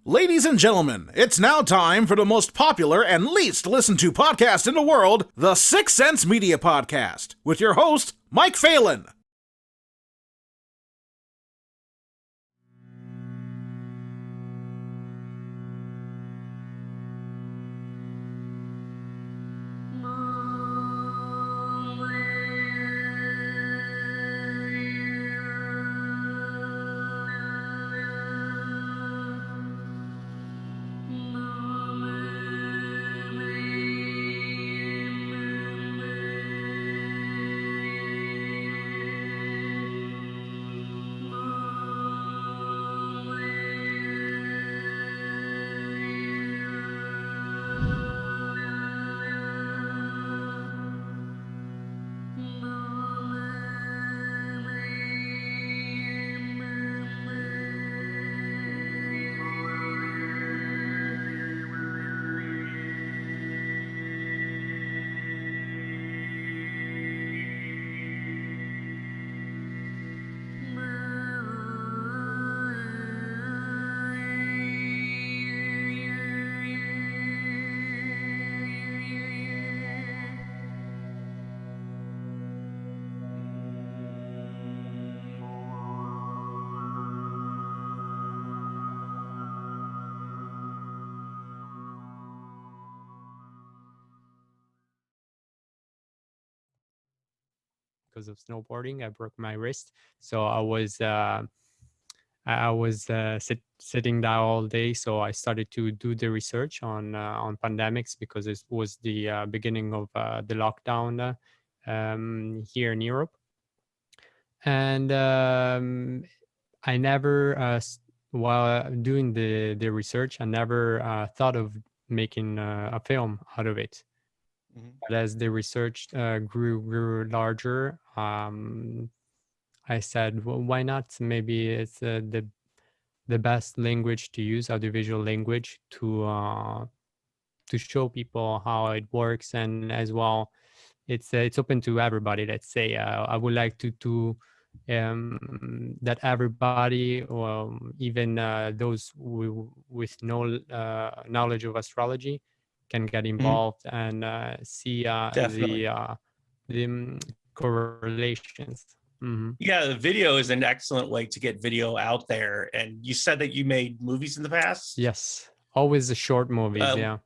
Ladies and gentlemen, it's now time for the most popular and least listened to podcast in the world, the Sixth Sense Media Podcast, with your host, Mike Phelan. Because of snowboarding, I broke my wrist. So I was sitting down all day. So I started to do the research on pandemics because it was the beginning of the lockdown here in Europe, and I never, while doing the research, I never thought of making a film out of it. But as the research grew larger, I said, well, why not? Maybe it's the best language to use, audiovisual language, to show people how it works, and as well, it's open to everybody. Let's say I would like to that everybody, or even those with no knowledge of astrology, can get involved and see Definitely. the correlations. Yeah, the video is an excellent way to get video out there. And you said that you made movies in the past? Yes, always the short movies. Yeah.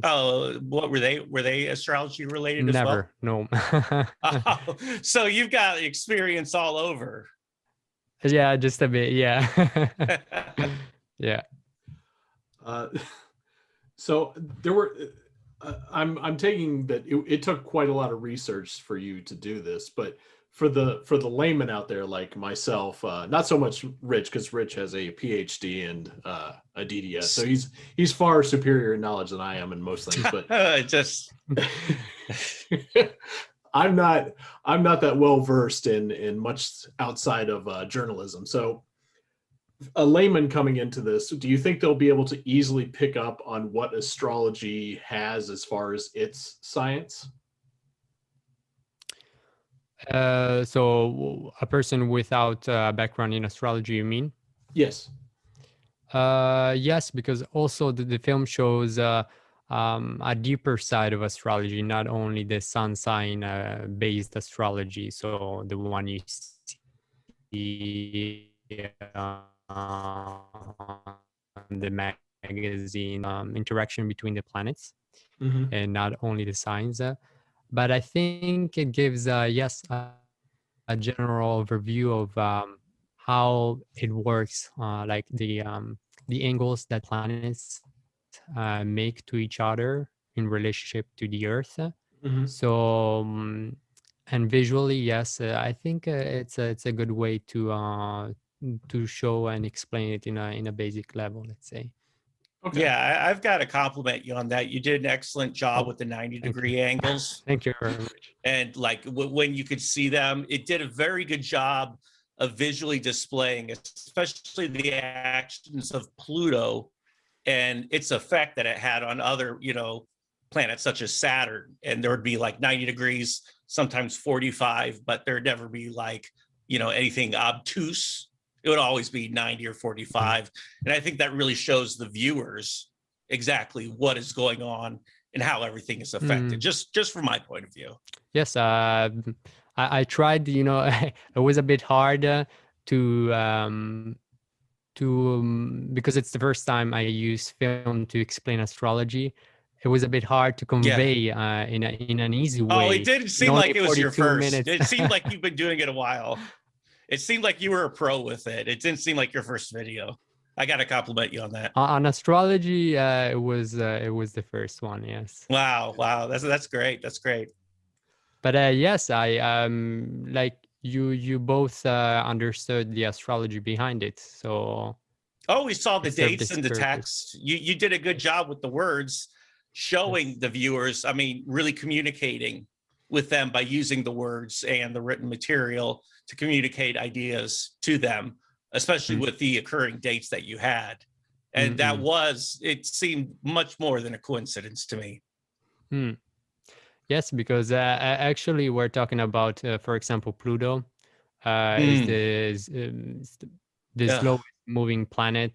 Oh, what were they? Were they astrology related as well? Never, no. Oh, so you've got experience all over. Yeah, just a bit. Yeah. Yeah. So there were. I'm taking that it took quite a lot of research for you to do this, but for the layman out there like myself, not so much Rich, because Rich has a PhD and a DDS, so he's far superior in knowledge than I am in most things. But just I'm not that well versed in much outside of journalism. So a layman coming into this, do you think they'll be able to easily pick up on what astrology has as far as its science? So a person without a background in astrology, you mean? Yes. Yes, because also the film shows a deeper side of astrology, not only the sun sign based astrology, so the one you see the magazine, interaction between the planets, and not only the signs. But I think it gives, yes, a general overview of how it works, like the angles that planets make to each other in relationship to the Earth. So, and visually, yes, I think it's a good way to show and explain it in a basic level, let's say. Okay. Yeah, I've got to compliment you on that. You did an excellent job with the 90-degree angles. Thank you very much. And like when you could see them, it did a very good job of visually displaying, especially the actions of Pluto and its effect that it had on other, planets such as Saturn. And there would be like 90 degrees, sometimes 45, but there'd never be like, anything obtuse. it would always be 90 or 45. And I think that really shows the viewers exactly what is going on and how everything is affected, just from my point of view. Yes, I tried, it was a bit hard because it's the first time I use film to explain astrology. It was a bit hard to convey in an easy way. Oh, it didn't seem like it was your first. Minutes. It seemed like you've been doing it a while. It seemed like you were a pro with it. It didn't seem like your first video. I got to compliment you on that. On astrology, it was the first one. Yes. Wow. That's great. That's great. But yes, I like you both understood the astrology behind it. So. Oh, we saw the dates and the purpose. text. You did a good job with the words, showing the viewers. I mean, really communicating with them by using the words and the written material to communicate ideas to them, especially with the occurring dates that you had. And it seemed much more than a coincidence to me. Yes, because actually we're talking about, for example, Pluto is the slowest moving planet,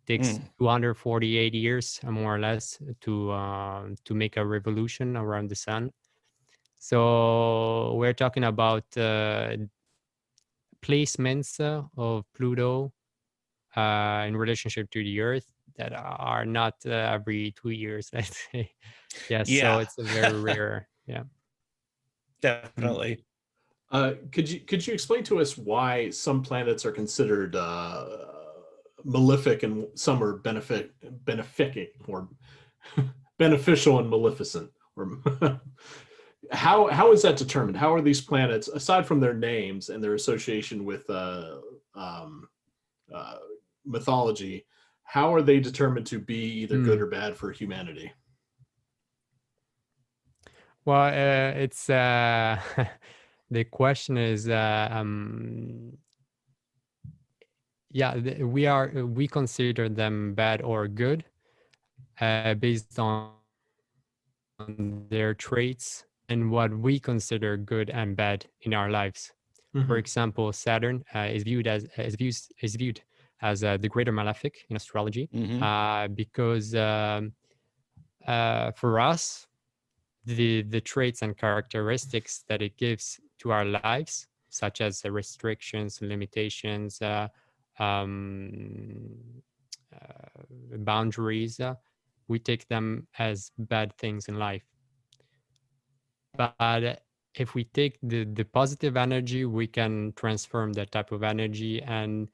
takes 248 years, more or less, to make a revolution around the sun. So we're talking about placements of Pluto in relationship to the Earth that are not every 2 years, let's say. Yes, so it's a very rare. Yeah, definitely. Could you explain to us why some planets are considered malefic and some are benefic or beneficial and maleficent? Or how is that determined? How are these planets, aside from their names and their association with mythology, how are they determined to be either good or bad for humanity? Well, it's the question is, we consider them bad or good based on their traits and what we consider good and bad in our lives. For example, Saturn is viewed as the greater malefic in astrology, because for us, the traits and characteristics that it gives to our lives, such as restrictions, limitations, boundaries, we take them as bad things in life. But if we take the positive energy, we can transform that type of energy and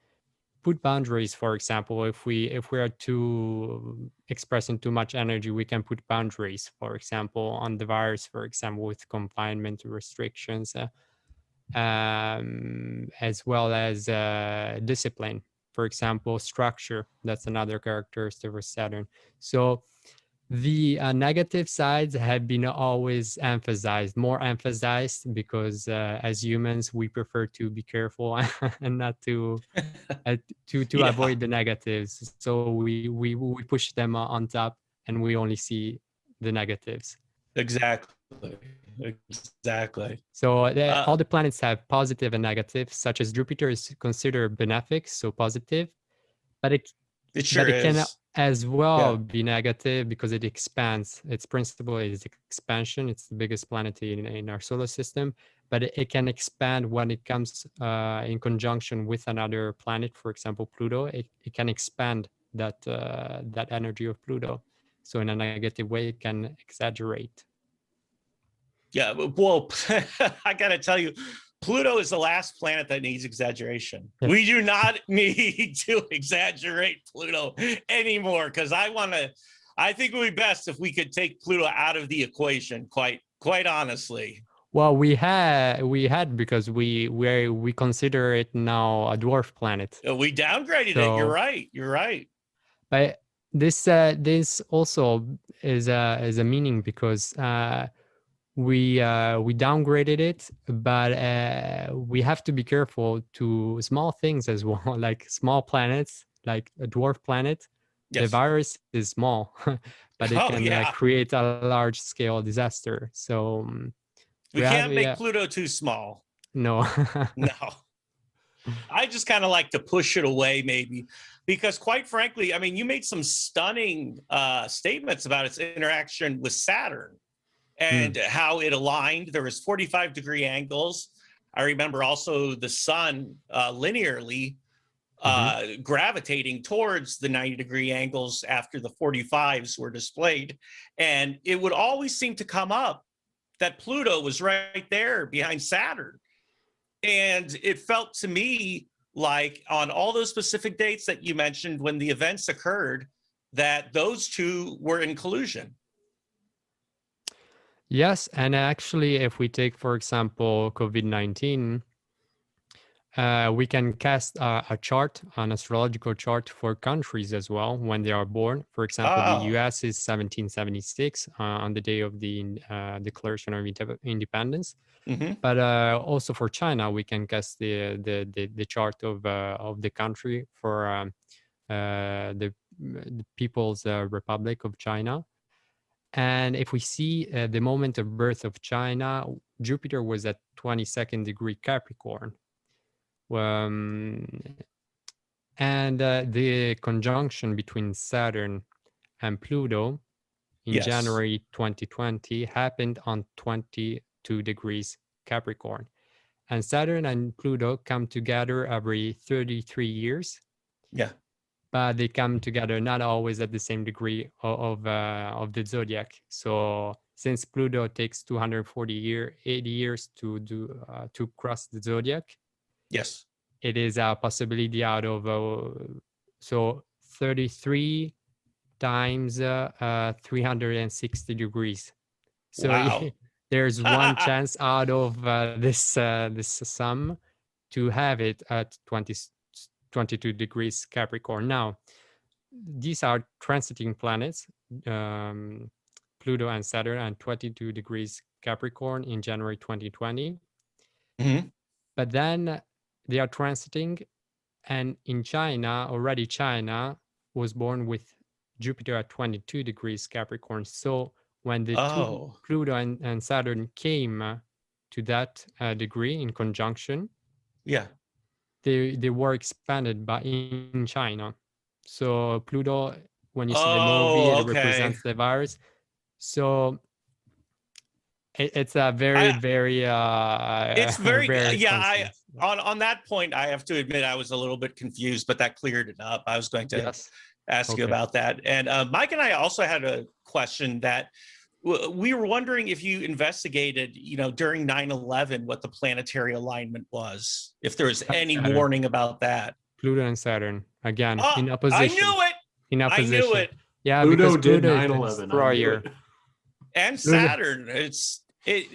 put boundaries. For example, if we are too expressing too much energy, we can put boundaries. For example, on the virus, for example, with confinement restrictions, as well as discipline. For example, structure. That's another characteristic of Saturn. So the negative sides have been always more emphasized, because as humans, we prefer to be careful and not to avoid the negatives. So we push them on top, and we only see the negatives. Exactly. So all the planets have positive and negative, such as Jupiter is considered benefic, so positive, but it can as well be negative because it expands. Its principle is expansion. It's the biggest planet in our solar system, but it can expand when it comes in conjunction with another planet. For example, Pluto. It can expand that energy of Pluto. So in a negative way, it can exaggerate. Yeah, well, I got to tell you, Pluto is the last planet that needs exaggeration. Yes. We do not need to exaggerate Pluto anymore, because I think it would be best if we could take Pluto out of the equation, quite honestly. Well, we had because we consider it now a dwarf planet. We downgraded it. You're right. But this also is a meaning, because we downgraded it, but we have to be careful to small things as well, like small planets, like a dwarf planet. Yes. The virus is small, but it can create a large scale disaster. So we can't make Pluto too small. No. No. I just kind of like to push it away, maybe, because quite frankly, I mean, you made some stunning statements about its interaction with Saturn and how it aligned. There was 45-degree angles. I remember also the sun linearly gravitating towards the 90-degree angles after the 45s were displayed. And it would always seem to come up that Pluto was right there behind Saturn. And it felt to me like on all those specific dates that you mentioned when the events occurred, that those two were in collusion. Yes, and actually, if we take, for example, COVID-19, we can cast a chart, an astrological chart for countries as well when they are born. For example, the US is 1776 on the day of the Declaration of Independence. But also for China, we can cast the chart of the country for the People's Republic of China. And if we see the moment of birth of China, Jupiter was at 22nd degree Capricorn. And the conjunction between Saturn and Pluto in January 2020 happened on 22 degrees Capricorn. And Saturn and Pluto come together every 33 years. Yeah. But they come together not always at the same degree of the zodiac. So since Pluto takes 80 years to cross the zodiac, yes, it is a possibility out of so 33 times 360 degrees. So wow. There's one chance out of this sum to have it at 22 degrees Capricorn. Now, these are transiting planets, Pluto and Saturn, and 22 degrees Capricorn in January 2020. But then they are transiting, and in China, already China was born with Jupiter at 22 degrees Capricorn. So when the two, Pluto and Saturn, came to that degree in conjunction, they were expanded in China. So Pluto, when you see the movie, it represents the virus. So it's a very it's very coincidence. On that point, I have to admit I was a little bit confused, but that cleared it up. I was going to ask you about that. And Mike and I also had a question that we were wondering if you investigated, during 9/11, what the planetary alignment was, if there was any warning about that. Pluto and Saturn, again, in opposition. I knew it. In opposition. I knew it. Yeah, Pluto because did 9/11. And Saturn,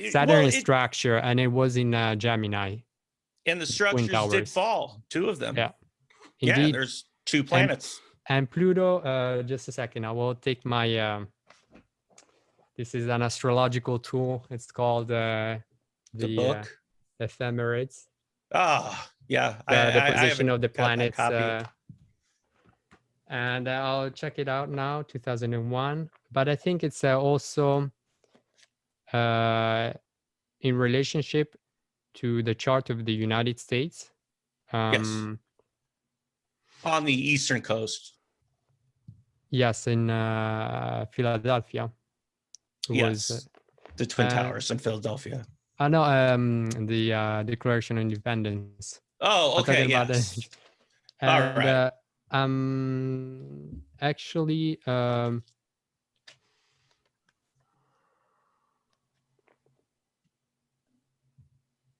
Saturn is structure, and it was in Gemini. And the structures did fall, two of them. Yeah, indeed. Yeah, there's two planets. And Pluto, just a second, I will take my, this is an astrological tool. It's called the book? Ephemerides. Yeah. The position of the planets. And I'll check it out now, 2001. But I think it's also in relationship to the chart of the United States. Yes. On the eastern coast. Yes, in Philadelphia. Yes, the Twin Towers in Philadelphia. No, the Declaration of Independence. Oh, okay, yes. And, all right. Actually,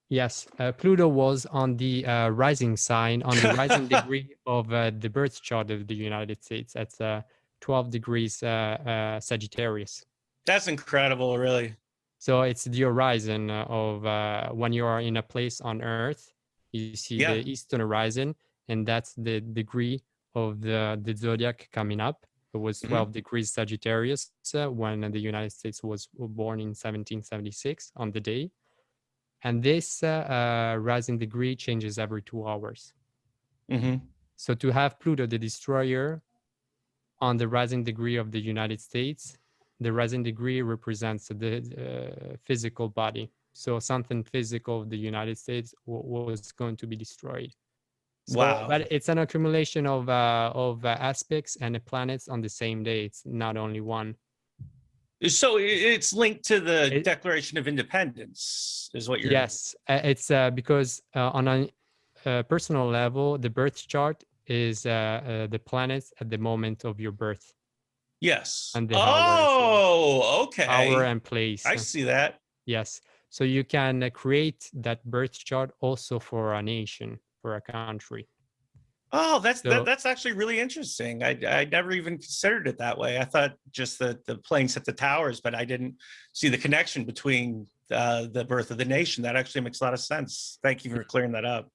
yes, Pluto was on the rising sign, on the rising degree of the birth chart of the United States. That's 12 degrees Sagittarius. That's incredible, really. So it's the horizon of when you are in a place on Earth, you see the eastern horizon, and that's the degree of the zodiac coming up. It was 12 degrees Sagittarius when the United States was born in 1776 on the day. And this rising degree changes every 2 hours. So to have Pluto, the destroyer, on the rising degree of the United States, the rising degree represents the physical body. So something physical of the United States was going to be destroyed Wow. But it's an accumulation of aspects and the planets on the same day. It's not only one. So it's linked to the It- Declaration of Independence, is what you're. Yes, it's because on a personal level, the birth chart is the planets at the moment of your birth Yes. and the hour as well. Oh, okay. Hour and place. I see that. Yes. So you can create that birth chart also for a nation, for a country. Oh, So- that's actually really interesting. I never even considered it that way. I thought just that the planes hit the towers, but I didn't see the connection between the birth of the nation. That actually makes a lot of sense. Thank you for clearing that up.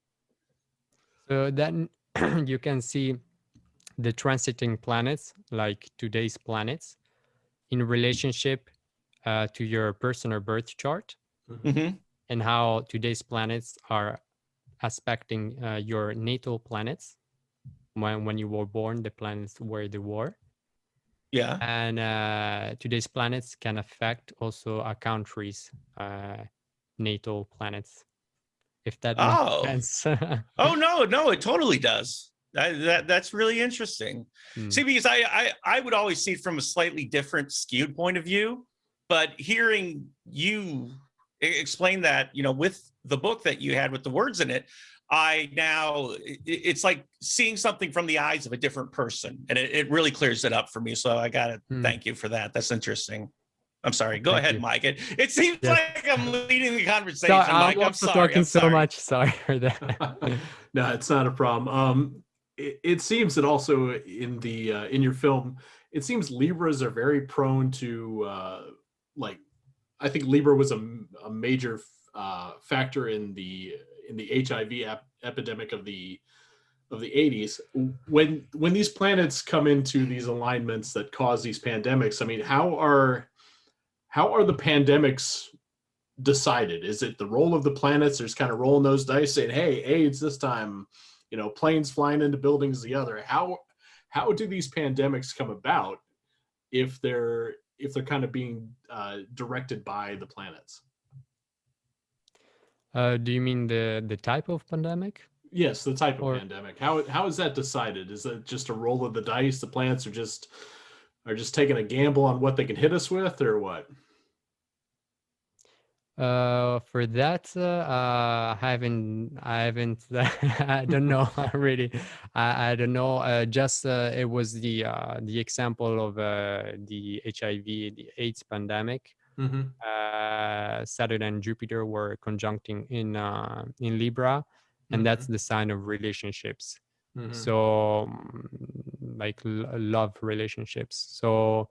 So then you can see the transiting planets, like today's planets, in relationship to your personal birth chart, Mhm. and how today's planets are aspecting your natal planets. When you were born, the planets where they were. Yeah. And today's planets can affect also a country's natal planets, if that Oh. makes sense. Oh no, it totally does. That's really interesting. Hmm. See, because I would always see it from a slightly different, skewed point of view, but hearing you explain that, with the book that you had with the words in it, it's like seeing something from the eyes of a different person, and it really clears it up for me. So I gotta thank you for that. That's interesting. I'm sorry. Go Thank ahead, you. Mike. It seems Yes. like I'm leading the conversation, So Mike. I'm I'm also sorry. talking I'm so sorry. much. Sorry for that. No, it's not a problem. It seems that also in the in your film, it seems Libras are very prone to I think Libra was a major factor in the HIV epidemic of the 80s. When these planets come into these alignments that cause these pandemics, I mean, how are the pandemics decided? Is it the role of the planets? They're just kind of rolling those dice, saying, "Hey, AIDS this time," planes flying into buildings the other. How do these pandemics come about if they're kind of being directed by the planets? Do you mean the type of pandemic? Yes, the type of Or- pandemic. How is that decided? Is it just a roll of the dice? The planets are just taking a gamble on what they can hit us with, or what? For that, I haven't, I don't know really. I don't know. Just it was the example of the HIV, the AIDS pandemic. Mm-hmm. Saturn and Jupiter were conjuncting in Libra, and that's the sign of relationships. Mm-hmm. So, like love relationships. So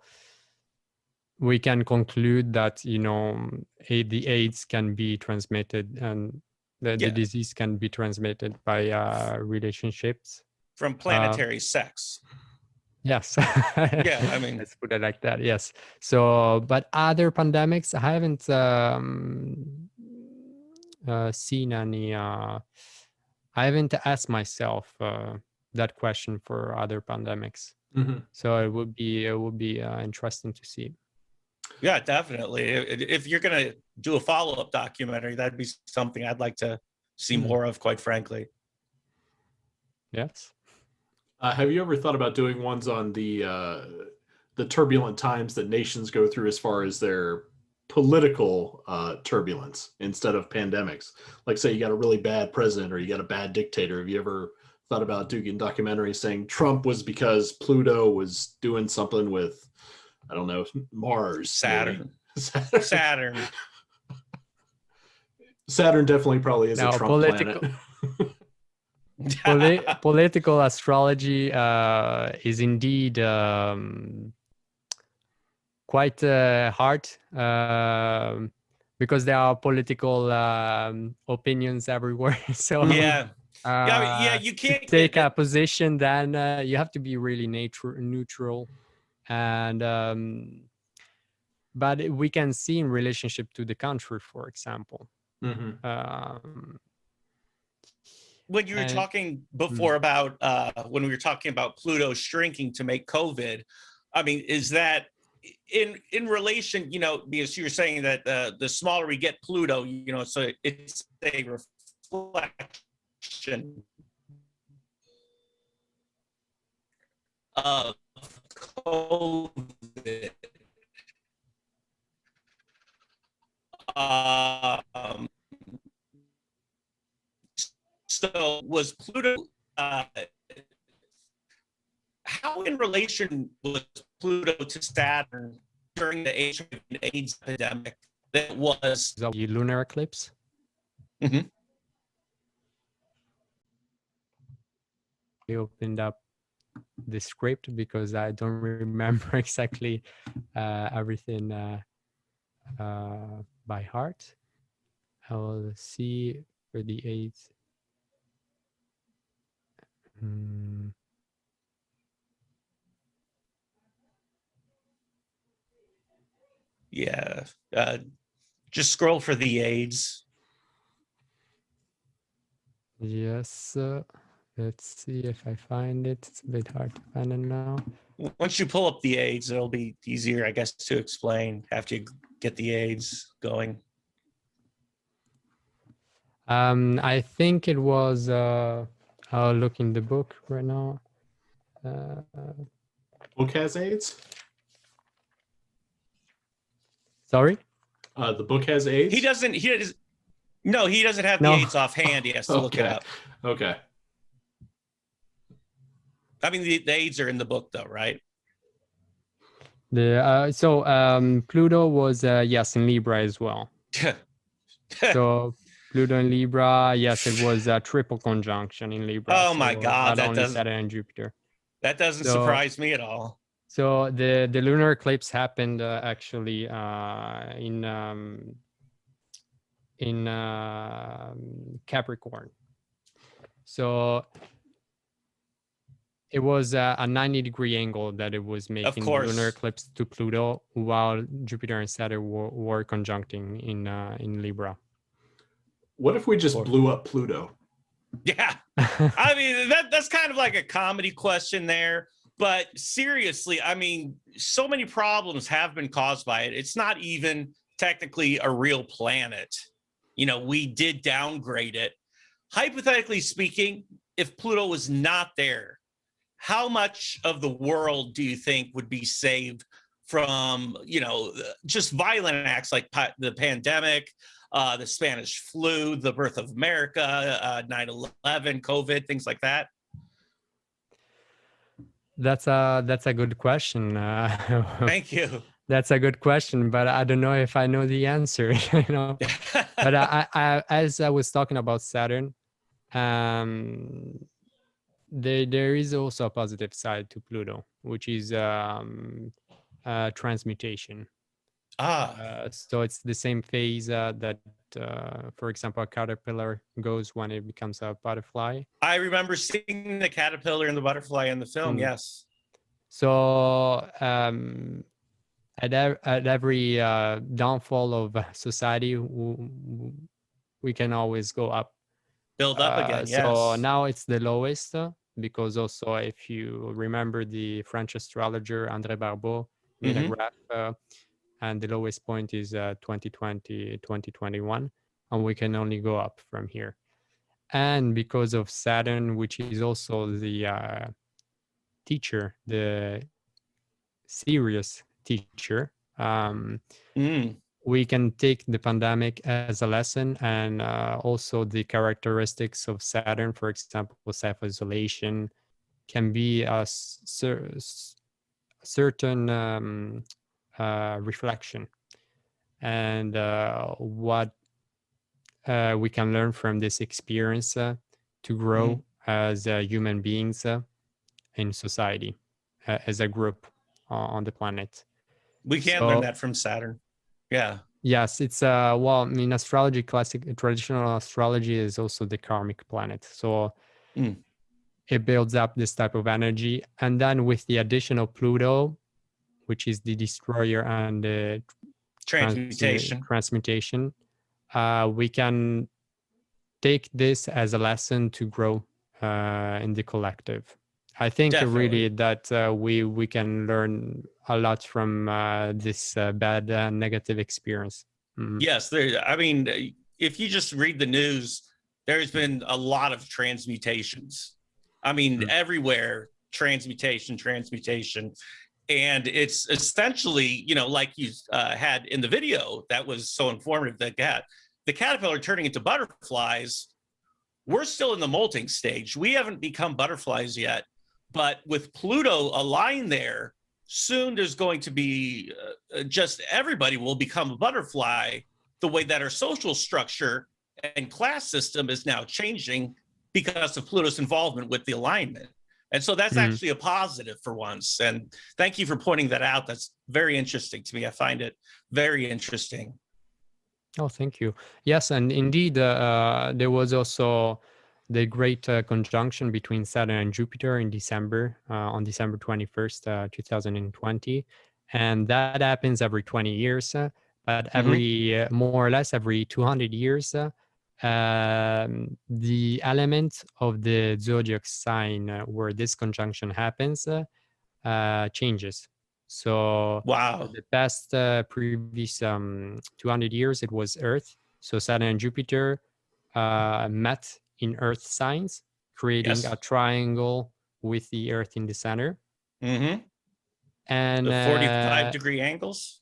we can conclude that the AIDS can be transmitted, and the disease can be transmitted by relationships From planetary sex. Yes. Yeah, I mean, let's put it like that. Yes. So, but other pandemics, I haven't seen any. I haven't asked myself that question for other pandemics. Mm-hmm. So it would be interesting to see. Yeah, definitely. If you're going to do a follow-up documentary, that'd be something I'd like to see more of, quite frankly. Yes. Have you ever thought about doing ones on the turbulent times that nations go through as far as their political turbulence instead of pandemics? Like, say you got a really bad president or you got a bad dictator. Have you ever thought about doing a documentary saying Trump was because Pluto was doing something with, I don't know, Mars? Saturn. Saturn. Saturn definitely probably is a Trump planet. Political astrology is indeed quite hard because there are political opinions everywhere. So you can't take a position. Then you have to be really neutral, and but we can see in relationship to the country, for example. When you were talking before about when we were talking about Pluto shrinking to make COVID, I mean, is that in relation, because you were saying that the smaller we get Pluto, so it's a reflection of COVID. So was Pluto, how in relation was Pluto to Saturn during the AIDS epidemic that was? The lunar eclipse. Mhm. I opened up the script because I don't remember exactly everything by heart. I will see for the AIDS. Yeah, just scroll for the AIDS. Yes, let's see if I find it. It's a bit hard to find it now. Once you pull up the AIDS, it'll be easier, I guess, to explain after you get the AIDS going. I think it was, I'll look in the book right now. Book has AIDS? Sorry? The book has AIDS? He doesn't have the No. AIDS offhand. He has to look it up. Okay. I mean, the AIDS are in the book, though, right? Pluto was yes in Libra as well. So Pluto in Libra, yes, it was a triple conjunction in Libra. Oh my God, not only Saturn and Jupiter. That doesn't surprise me at all. So the lunar eclipse happened actually in Capricorn. So it was a 90-degree angle that it was making, the lunar eclipse to Pluto, while Jupiter and Saturn were conjuncting in Libra. What if we just blew up Pluto? Yeah, I mean, that's kind of like a comedy question there. But seriously, I mean, so many problems have been caused by it. It's not even technically a real planet. You know, we did downgrade it. Hypothetically speaking, if Pluto was not there, how much of the world do you think would be saved from, you know, just violent acts like the pandemic, the Spanish flu, the birth of America, 9/11, COVID, things like that? That's a good question. Thank you. That's a good question, but I don't know if I know the answer. You know, but I as I was talking about Saturn, there is also a positive side to Pluto, which is transmutation. So it's the same phase that, for example, a caterpillar goes when it becomes a butterfly. I remember seeing the caterpillar and the butterfly in the film. Yes. So at every downfall of society, we can always go up. Build up again. Yes. So now it's the lowest because also, if you remember, the French astrologer André Barbeau made a graph. And the lowest point is 2020, 2021, and we can only go up from here. And because of Saturn, which is also the teacher, the serious teacher, we can take the pandemic as a lesson, and also the characteristics of Saturn, for example, self-isolation, can be a certain reflection, and what we can learn from this experience to grow as human beings in society, as a group on the planet. We can learn that from Saturn. Yeah. Yes, it's well, in astrology, traditional astrology is also the karmic planet. So it builds up this type of energy, and then with the addition of Pluto, which is the destroyer and the transmutation, we can take this as a lesson to grow in the collective. I think really that we can learn a lot from this bad negative experience. Yes, I mean, if you just read the news, there's been a lot of transmutations. I mean, everywhere transmutation. And it's essentially, like you had in the video that was so informative, that the caterpillar turning into butterflies. We're still in the molting stage. We haven't become butterflies yet. But with Pluto aligned there, soon there's going to be just everybody will become a butterfly, the way that our social structure and class system is now changing because of Pluto's involvement with the alignment. And so that's actually a positive for once. And thank you for pointing that out. That's very interesting to me. I find it very interesting. Oh, thank you. Yes, and indeed, there was also the great conjunction between Saturn and Jupiter in December, on December 21st, 2020. And that happens every 20 years, but every more or less every 200 years, the element of the zodiac sign where this conjunction happens changes. So wow, the past previous 200 years, it was Earth. So Saturn and Jupiter met in Earth signs, creating a triangle with the Earth in the center. And the 45-degree angles?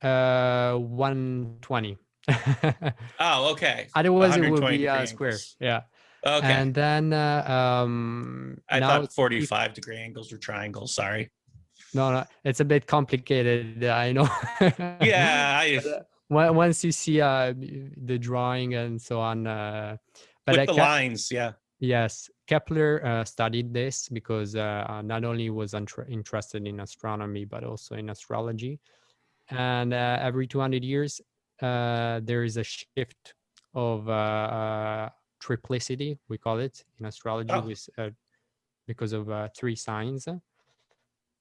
120. Oh, okay. Otherwise, it would be a square. Yeah. Okay. And then I now thought 45-degree angles were triangles. Sorry. No, it's a bit complicated. I know. Yeah. Once you see the drawing and so on, but with the lines, yeah. Yes, Kepler studied this because not only was interested in astronomy but also in astrology, and every 200 years there is a shift of triplicity, we call it in astrology, with because of 3 signs.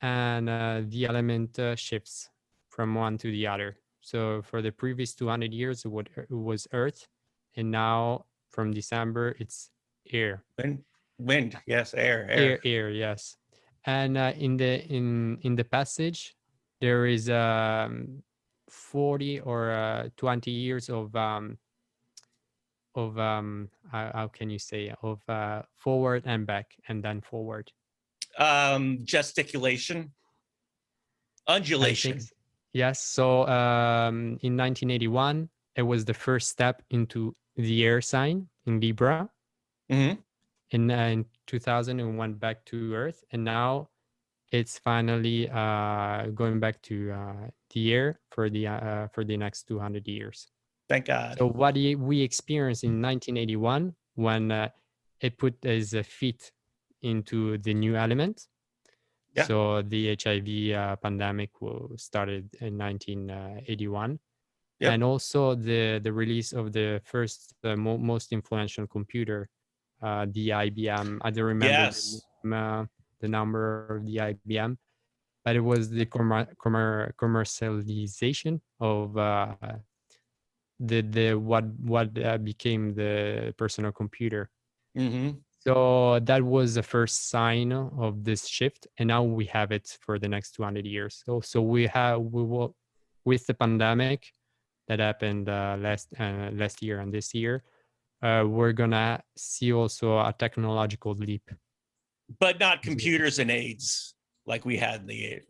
And the element shifts from one to the other. So for the previous 200 years, it was Earth, and now from December, it's air. Wind, yes, air, yes. And in the passage, there is 40 or 20 years of how can you say, of forward and back, and then forward. Gesticulation, undulation. Yes. So in 1981, it was the first step into the air sign in Libra. In 2000, it went back to Earth, and now it's finally going back to the air for the next 200 years. Thank God. So what we experienced in 1981, when it put his feet into the new element. Yeah. So the HIV pandemic started in 1981. Yep. And also the release of the first most influential computer, the IBM. I don't remember the number of the IBM, but it was the commercialization of what became the personal computer. So that was the first sign of this shift, and now we have it for the next 200 years. So we will, with the pandemic that happened last year and this year, we're gonna see also a technological leap. But not computers and AIDS like we had in the AIDS.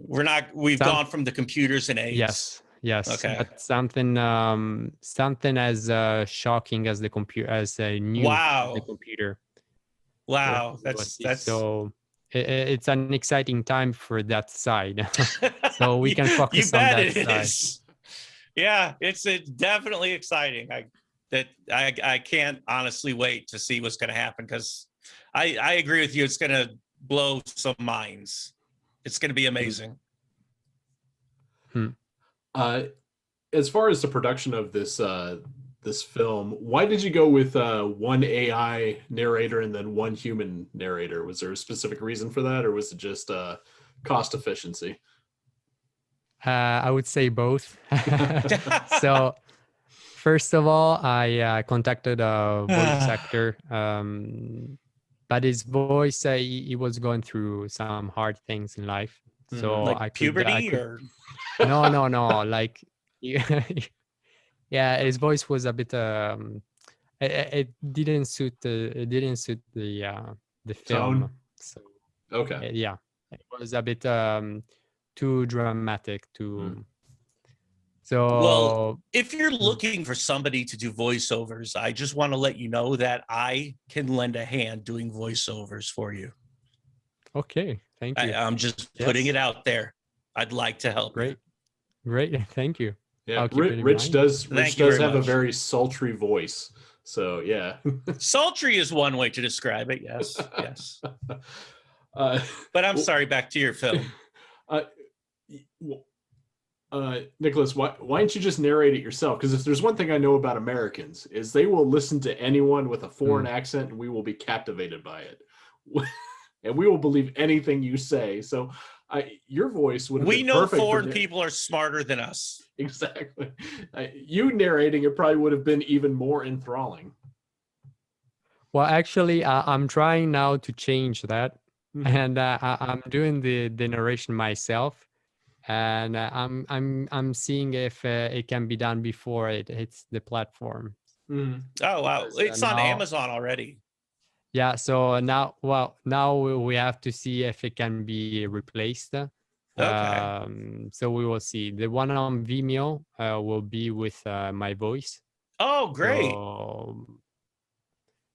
We've gone from the computers and AIDS. Yes. Okay. But something as shocking as the computer, as a new the computer. Wow, that's so it's an exciting time for that side. So we can focus on that side. Yeah, it's definitely exciting. I can't honestly wait to see what's going to happen, because I agree with you. It's going to blow some minds. It's going to be amazing. As far as the production of this this film, why did you go with one AI narrator and then one human narrator? Was there a specific reason for that, or was it just cost efficiency? I would say both. So first of all, I contacted a voice actor, but his voice, he was going through some hard things in life. So like puberty or no, like yeah, his voice was a bit it didn't suit the film. So Okay. Yeah, it was a bit too dramatic. Well, So if you're looking for somebody to do voiceovers, I just want to let you know that I can lend a hand doing voiceovers for you. okay, thank you. I'm just putting Yes. it out there. I'd like to help Great, great, thank you. Yeah, I'll keep it in Rich mind. does you. Rich Thank you does very have a much. very sultry voice. So yeah. Sultry is one way to describe it. Yes, yes. But I'm sorry. Back to your film. Nicholas, why don't you just narrate it yourself? Because if there's one thing I know about Americans is they will listen to anyone with a foreign accent and we will be captivated by it. And we will believe anything you say. So your voice would have been know perfect. foreign people are smarter than us. Exactly. You narrating it probably would have been even more enthralling. Well, actually, I'm trying now to change that, Mhm. and I'm doing the narration myself, and I'm seeing if it can be done before it hits the platform. Mhm. Oh wow, Because, it's on now- Amazon already. Yeah, so now we have to see if it can be replaced. Okay. So we will see. The one on Vimeo will be with my voice. Oh, great.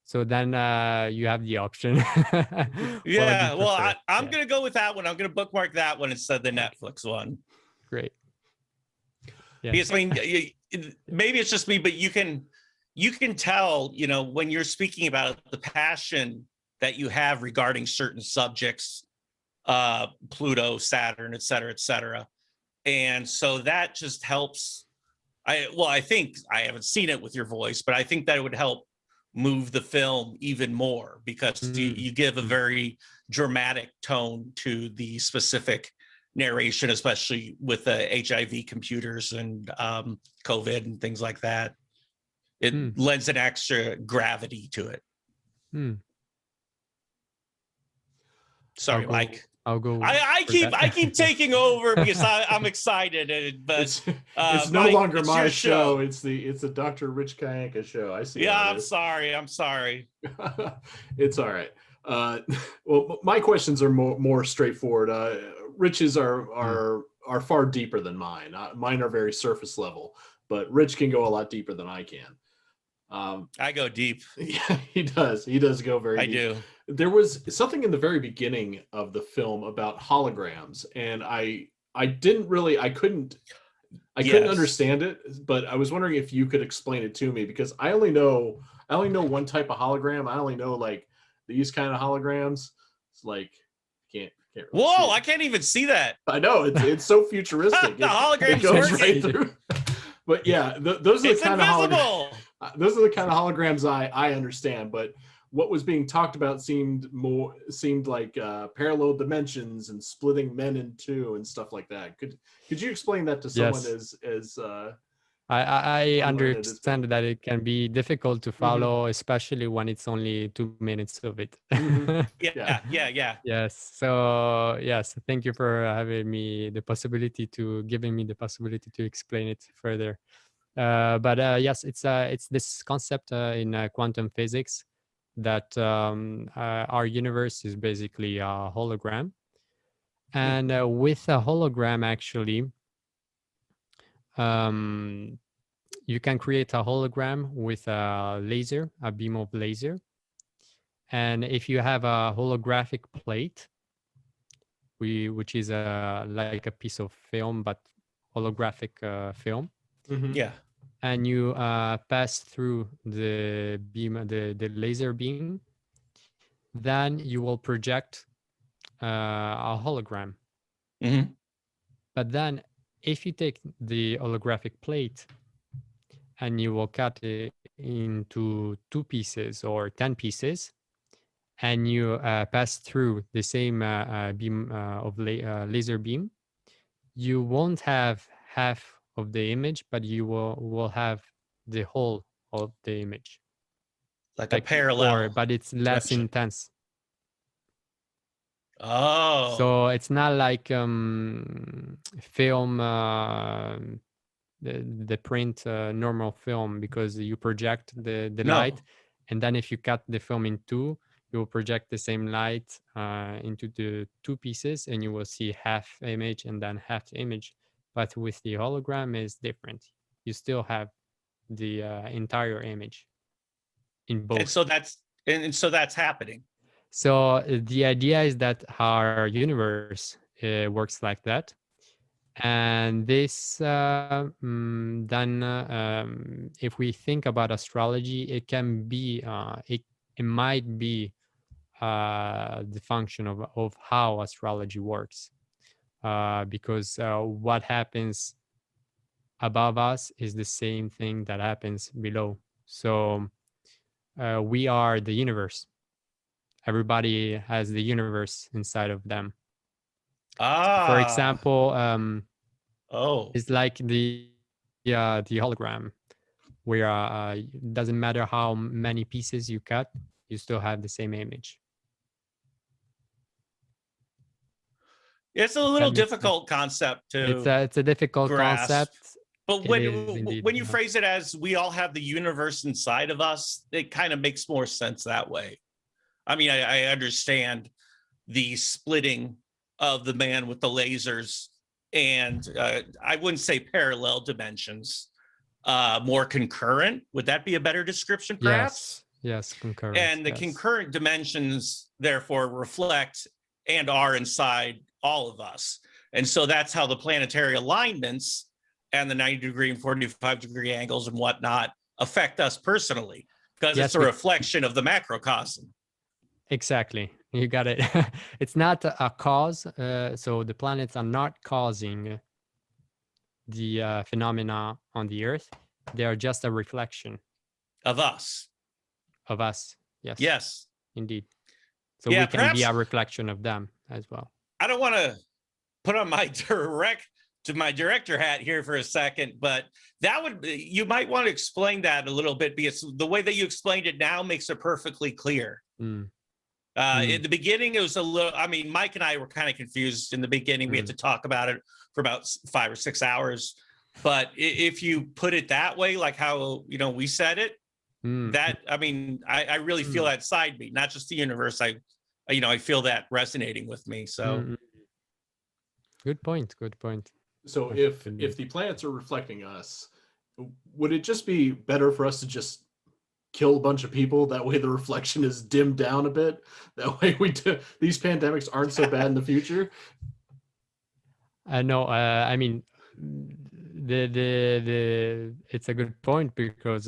So then you have the option. Yeah, well, I'm Yeah. going to go with that one. I'm going to bookmark that one instead of the Netflix one. Great. Yeah. Because I mean, maybe it's just me, but you can tell, when you're speaking about the passion that you have regarding certain subjects, Pluto, Saturn, et cetera, and so that just helps. I think I haven't seen it with your voice, but I think that it would help move the film even more because you give a very dramatic tone to the specific narration, especially with the HIV computers and COVID and things like that. It lends an extra gravity to it. Sorry, Mike. I'll go. I keep taking over because I'm excited, but it's no Mike, longer it's my your show. It's the Dr. Rich Kyanka show. I see. Yeah, how it I'm is. sorry. I'm sorry. It's all right. Well, my questions are more straightforward. Rich's are far deeper than mine. Mine are very surface level, but Rich can go a lot deeper than I can. I go deep. Yeah, he does. He does go very deep. I do. There was something in the very beginning of the film about holograms, and I couldn't understand it, but I was wondering if you could explain it to me because I only know one type of hologram. I only know like these kind of holograms. It's like can't really Whoa, see it. I can't even see that. I know it's so futuristic. The hologram's it goes working. right through. But yeah, those are the kind of holograms. Those are the kind of holograms I understand. But what was being talked about seemed like parallel dimensions and splitting men in two and stuff like that. Could you explain that to someone as I understand that it can be difficult to follow, especially when it's only 2 minutes of it. Yeah. Yes. So yes, thank you for giving me the possibility to explain it further. But yes, it's this concept in quantum physics that our universe is basically a hologram, and with a hologram, actually, you can create a hologram with a beam of laser. And if you have a holographic plate, which is like a piece of film, but holographic film. Yeah. And you pass through the beam, the laser beam, then you will project a hologram. But then if you take the holographic plate and you will cut it into 2 pieces or 10 pieces, and you pass through the same beam of laser beam, you won't have half of the image, but you will have the whole of the image. Like a parallel. But it's less intense. Oh. So it's not like film, the print normal film, because you project the light, and then if you cut the film in 2, you will project the same light into the two pieces, and you will see half image and then half image. But with the hologram is different. You still have the entire image in both. And so that's happening. So the idea is that our universe works like that. And this, if we think about astrology, it can be, it might be the function of how astrology works. Because what happens above us is the same thing that happens below. So we are the universe. Everybody has the universe inside of them. For example, it's like the hologram, where it doesn't matter how many pieces you cut, you still have the same image. It's a little difficult concept to it's a difficult grasp. concept. But when you phrase it as we all have the universe inside of us, it kind of makes more sense that way. I mean, I understand the splitting of the man with the lasers, and I wouldn't say parallel dimensions, more concurrent. Would that be a better description, perhaps? Yes, concurrent. And the concurrent dimensions, therefore, reflect and are inside all of us. And so that's how the planetary alignments and the 90-degree and 45-degree angles and whatnot affect us personally, because it's a reflection of the macrocosm. Exactly. You got it. It's not a cause. So the planets are not causing the phenomena on the Earth. They are just a reflection of us. Of us. Yes. Yes. Indeed. So we can be a reflection of them as well. I don't want to put on my director hat here for a second, but you might want to explain that a little bit, because the way that you explained it now makes it perfectly clear. In the beginning, it was a little, I mean, Mike and I were kind of confused in the beginning. We had to talk about it for about 5 or 6 hours. But if you put it that way, like how, we said it, that, I mean, I really feel that side me, not just the universe. I feel that resonating with me. So good point. Good point. So if the planets are reflecting us, would it just be better for us to just kill a bunch of people? That way the reflection is dimmed down a bit. That way these pandemics aren't so bad in the future. No, I mean, it's a good point, because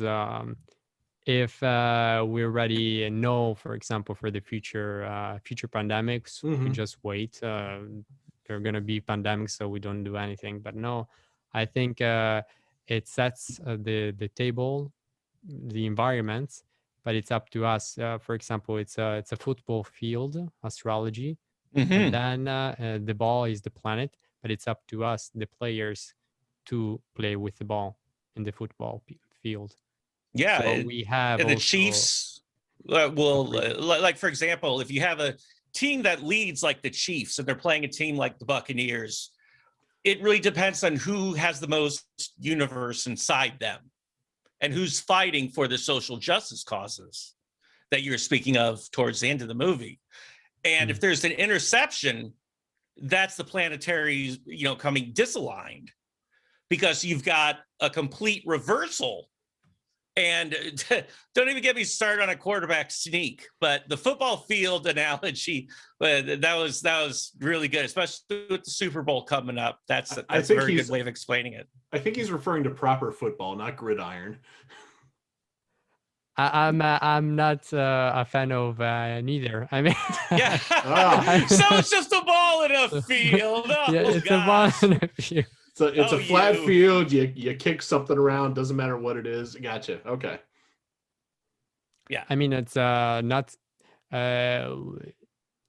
if we already know, for example, for the future pandemics, we just wait. There are going to be pandemics, so we don't do anything. But no, I think it sets the table, the environment, but it's up to us. For example, it's a football field, astrology, and then the ball is the planet, but it's up to us, the players, to play with the ball in the football field. Yeah, so we have the Chiefs will, like, for example, if you have a team that leads like the Chiefs and they're playing a team like the Buccaneers, it really depends on who has the most universe inside them and who's fighting for the social justice causes that you're speaking of towards the end of the movie. And if there's an interception, that's the planetary, coming disaligned, because you've got a complete reversal. And don't even get me started on a quarterback sneak, but the football field analogy, that was really good, especially with the Super Bowl coming up. That's a very good way of explaining it. I think he's referring to proper football, not gridiron. I'm not a fan of neither. I mean, yeah. So it's just a ball in a field. Oh, yeah, it's a ball in a field. So it's a flat field. You kick something around. Doesn't matter what it is. Gotcha. Okay. Yeah. I mean, it's not.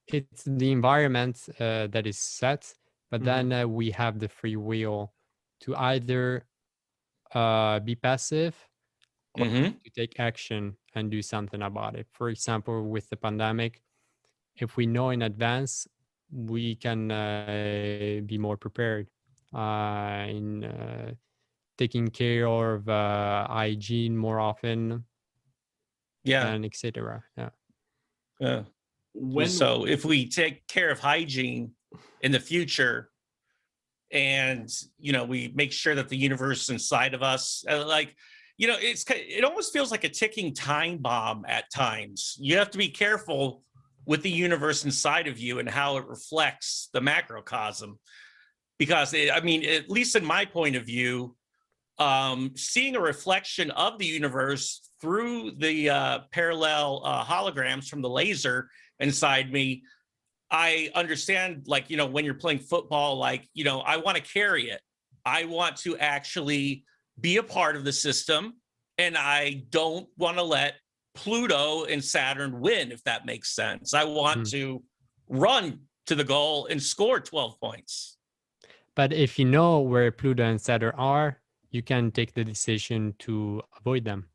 It's the environment that is set, but then we have the free will to either be passive or to take action and do something about it. For example, with the pandemic, if we know in advance, we can be more prepared in taking care of hygiene more often, and etc. Yeah. Yeah. When So if we take care of hygiene in the future, and we make sure that the universe inside of us, it almost feels like a ticking time bomb at times. You have to be careful with the universe inside of you and how it reflects the macrocosm, because at least in my point of view, seeing a reflection of the universe through the parallel holograms from the laser inside me, I understand, when you're playing football, I want to carry it. I want to actually be a part of the system, and I don't want to let Pluto and Saturn win, if that makes sense. I want to run to the goal and score 12 points. But if you know where Pluto and Saturn are, you can take the decision to avoid them.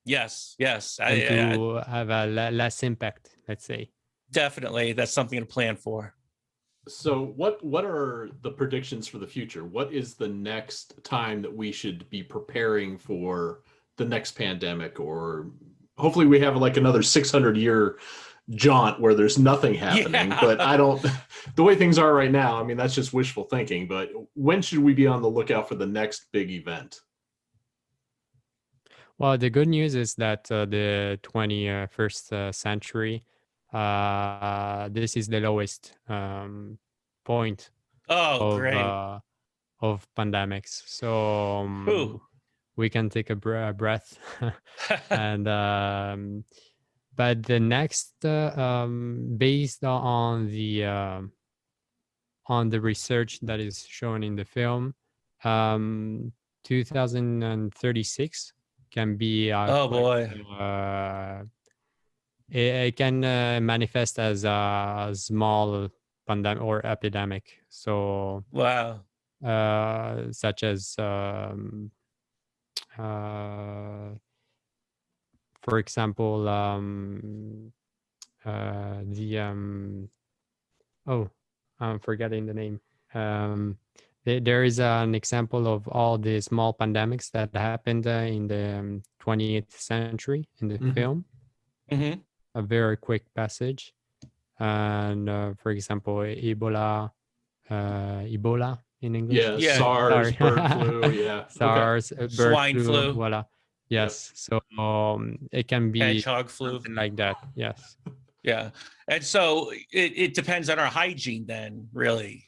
Yes. And to have a less impact, let's say. Definitely. That's something to plan for. So what are the predictions for the future? What is the next time that we should be preparing for the next pandemic? Or hopefully we have like another 600-year jaunt where there's nothing happening. Yeah. But the way things are right now, that's just wishful thinking. But when should we be on the lookout for the next big event? Well, the good news is that the 21st century, this is the lowest point of pandemics. So we can take a breath. And but the next, based on the research that is shown in the film, 2036 can be it can manifest as a small pandemic or epidemic. So wow. Such as for example, I'm forgetting the name. There is an example of all the small pandemics that happened in the 20th century in the film. Mm-hmm. A very quick passage. And for example, Ebola in English. Yeah. SARS, bird flu. Yeah. SARS, okay. Bird Swine flu. Voila. Yes. Yep. So it can be hedgehog flu, something like that. Yes. Yeah. And so it depends on our hygiene then, really,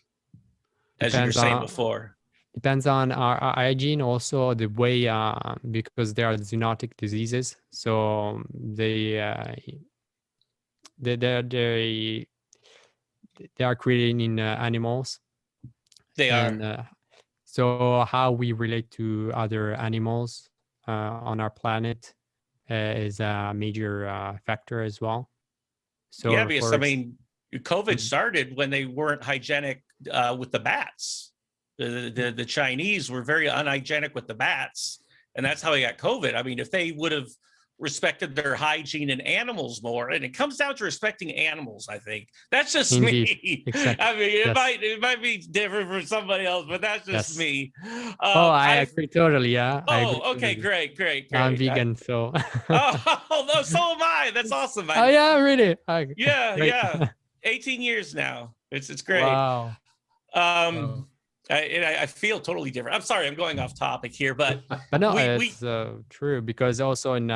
as you were saying before. Depends on our hygiene, also the way, because there are zoonotic diseases. So they are created in animals. They are. And so how we relate to other animals on our planet is a major factor as well. So yeah, because COVID started when they weren't hygienic with the bats. The Chinese were very unhygienic with the bats, and that's how he got COVID. If they would have respected their hygiene and animals more, and it comes down to respecting animals, I think. That's just me. Exactly. It might be different for somebody else, but that's just me. I agree totally. Yeah. Okay, great. I'm vegan, so. No, so am I. That's awesome. Yeah, really. Yeah. 18 years now. It's great. Wow. I feel totally different. I'm sorry, I'm going off topic here, but no, it's true, because also in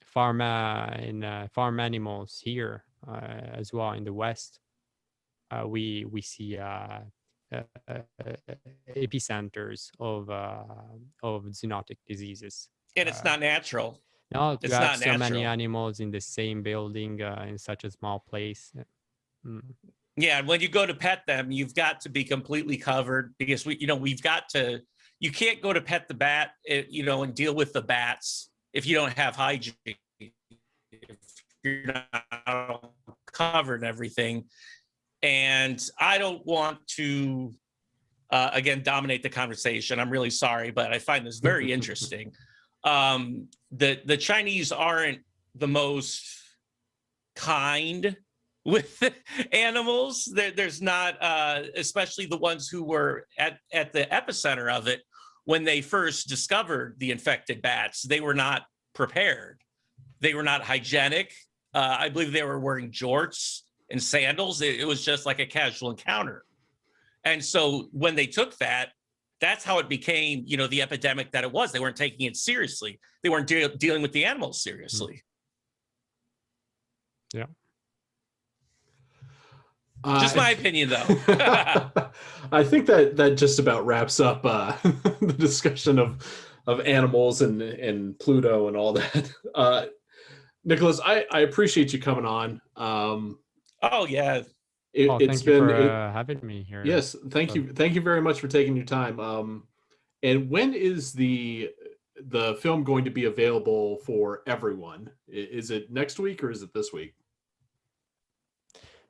farm animals here as well in the West, we see epicenters of zoonotic diseases. And it's not natural. No, it's have not so natural. Many animals in the same building in such a small place. Yeah, when you go to pet them, you've got to be completely covered, because you can't go to pet the bat, and deal with the bats if you don't have hygiene, if you're not covered and everything. And I don't want to, again, dominate the conversation. I'm really sorry, but I find this very interesting. The Chinese aren't the most kind with animals. There's not, especially the ones who were at the epicenter of it when they first discovered the infected bats. They were not prepared. They were not hygienic. I believe they were wearing jorts and sandals. It was just like a casual encounter. And so when they took that, that's how it became, the epidemic that it was. They weren't taking it seriously. They weren't dealing with the animals seriously. Yeah. Just my opinion, though. I think that just about wraps up the discussion of animals and Pluto and all that. Nicholas, I appreciate you coming on. Oh yeah. Thank you for having me here. Yes, thank you very much for taking your time. And when is the film going to be available for everyone? Is it next week or is it this week?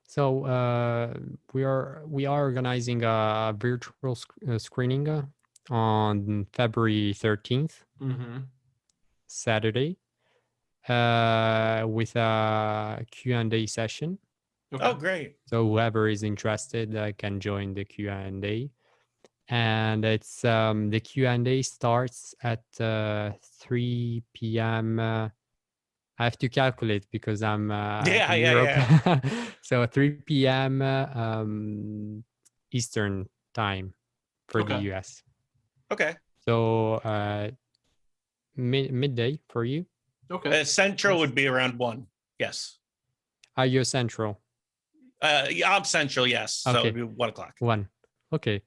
So we are organizing a virtual screening on February 13th, Saturday, with a Q&A session. Okay. Oh, great. So whoever is interested can join the Q&A. And it's the Q&A starts at 3 p.m. I have to calculate because I'm in Europe. So 3 p.m. Eastern time for the US. Okay. So midday for you. Okay. Central would be around 1. Yes. Are you Central? Yeah, I'm Central. Yes. So Okay. it would be 1 o'clock. 1. Okay.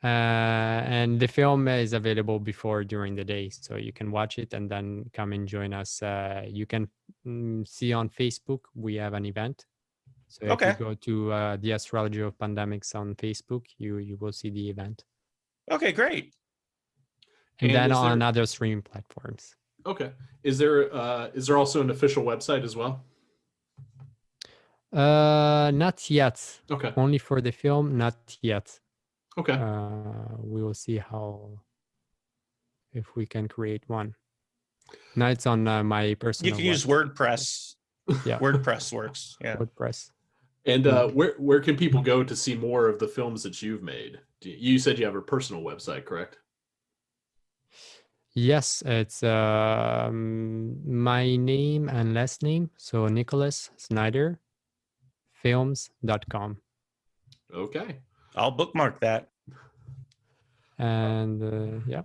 And the film is available before during the day, so you can watch it and then come and join us. You can see on Facebook we have an event. So if you go to the Astrology of Pandemics on Facebook, you will see the event. Okay, great. And then on other streaming platforms. Okay. Is there also an official website as well? Not yet. Okay. Only for the film, not yet. Okay. We will see if we can create one. Now it's on my personal. You can use WordPress. Yeah. WordPress works. Yeah. WordPress. And where can people go to see more of the films that you've made? You said you have a personal website, correct? Yes, it's my name and last name. So Nicholas Snyder, films.com. Okay. I'll bookmark that. And yeah.